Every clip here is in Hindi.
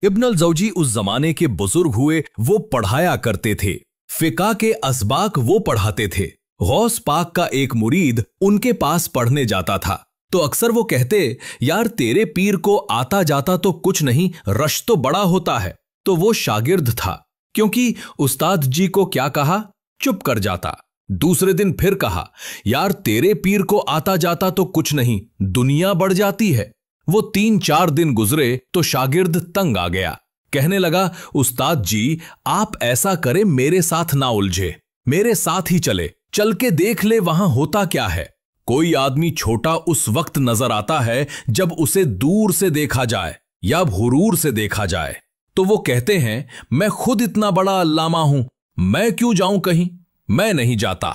इब्न अल-जौजी उस जमाने के बुजुर्ग हुए, वो पढ़ाया करते थे। फिका के असबाक वो पढ़ाते थे। गौस पाक का एक मुरीद उनके पास पढ़ने जाता था तो अक्सर वो कहते, यार तेरे पीर को आता जाता तो कुछ नहीं, रश तो बड़ा होता है। तो वो शागिर्द था, क्योंकि उस्ताद जी को क्या कहा, चुप कर जाता। दूसरे दिन फिर कहा, यार तेरे पीर को आता जाता तो कुछ नहीं, दुनिया बढ़ जाती है। वो 3-4 दिन गुजरे तो शागिर्द तंग आ गया। कहने लगा, उस्ताद जी आप ऐसा करें, मेरे साथ ना उलझे, मेरे साथ ही चले, चल के देख ले वहां होता क्या है। कोई आदमी छोटा उस वक्त नजर आता है जब उसे दूर से देखा जाए या हुरूर से देखा जाए। तो वो कहते हैं, मैं खुद इतना बड़ा अल्लामा हूं, मैं क्यों जाऊं कहीं, मैं नहीं जाता।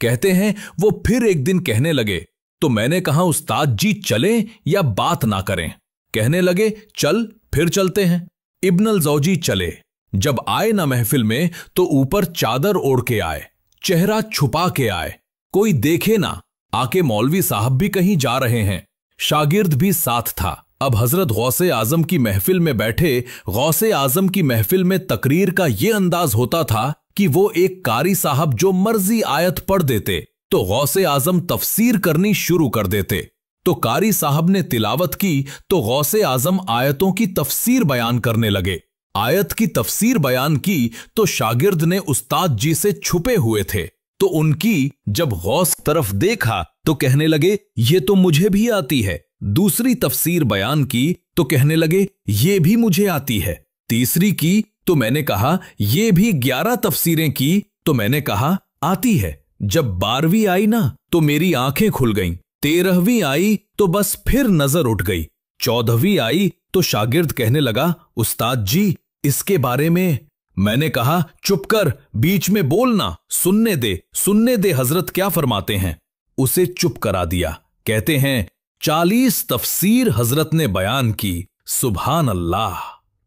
कहते हैं वो फिर एक दिन कहने लगे, तो मैंने कहा उस्ताद जी चलें या बात ना करें। कहने लगे, चल, फिर चलते हैं। इब्न अल-जौजी चले। जब आए ना महफिल में तो ऊपर चादर ओढ़ के आए, चेहरा छुपा के आए, कोई देखे ना। आके मौलवी साहब भी कहीं जा रहे हैं, शागिर्द भी साथ था। अब हजरत गौसे आजम की महफिल में बैठे, गौसे आजम की महफिल में तकरीर का यह अंदाज होता था कि वो एक कारी साहब जो मर्जी आयत पढ़ देते तो गौसे आजम तफसीर करनी शुरू कर देते। तो कारी साहब ने तिलावत की तो गौसे आजम आयतों की तफसीर बयान करने लगे। आयत की तफसीर बयान की तो शागिर्द ने उस्ताद जी से छुपे हुए थे, तो उनकी जब गौस तरफ देखा तो कहने लगे, ये तो मुझे भी आती है। दूसरी तफसीर बयान की तो कहने लगे, ये भी मुझे आती है। तीसरी की तो मैंने कहा, ये भी 11 तफसीरें की तो मैंने कहा, आती है। जब 12वीं आई ना तो मेरी आंखें खुल गईं। 13वीं आई तो बस फिर नजर उठ गई। 14वीं आई तो शागिर्द कहने लगा, उस्ताद जी इसके बारे में। मैंने कहा, चुप कर, बीच में बोलना, सुनने दे हजरत क्या फरमाते हैं। उसे चुप करा दिया। कहते हैं 40 तफसीर हजरत ने बयान की। सुभान अल्लाह।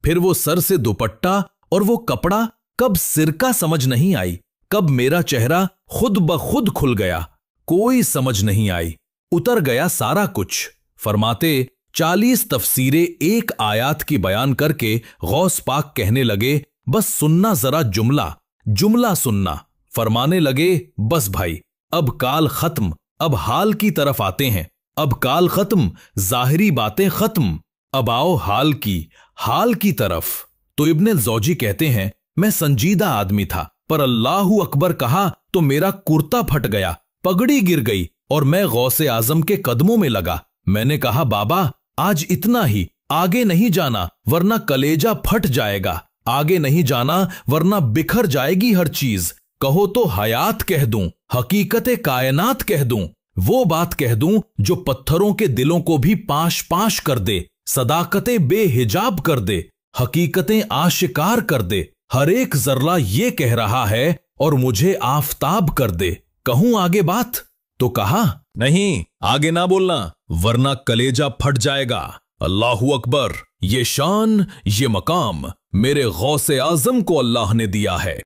फिर वो सर से दुपट्टा और वो कपड़ा कब सिरका समझ नहीं आई, कब मेरा चेहरा खुद ब खुद खुल गया, कोई समझ नहीं आई, उतर गया सारा कुछ। फरमाते 40 तफसीरें एक आयात की बयान करके गौस पाक कहने लगे, बस सुनना जरा जुमला सुनना। फरमाने लगे, बस भाई अब काल खत्म, अब हाल की तरफ आते हैं। अब काल खत्म, जाहिरी बातें खत्म, अब आओ हाल की तरफ। तो इब्न अल-जौजी कहते हैं, मैं संजीदा आदमी था, पर अल्लाहु अकबर कहा तो मेरा कुर्ता फट गया, पगड़ी गिर गई और मैं गौसे आजम के कदमों में लगा। मैंने कहा, बाबा आज इतना ही, आगे नहीं जाना वरना कलेजा फट जाएगा, आगे नहीं जाना वरना बिखर जाएगी हर चीज। कहो तो हयात कह दूं, हकीकत कायनात कह दूं, वो बात कह दूं जो पत्थरों के दिलों को भी पाश पाश कर दे, सदाकतें बेहिजाब कर दे, हकीकतें आशिकार कर दे। हर एक जर्रा ये कह रहा है और मुझे आफताब कर दे। कहूं आगे बात? तो कहा, नहीं आगे ना बोलना वरना कलेजा फट जाएगा। अल्लाहु अकबर, ये शान ये मकाम मेरे गौसे आजम को अल्लाह ने दिया है।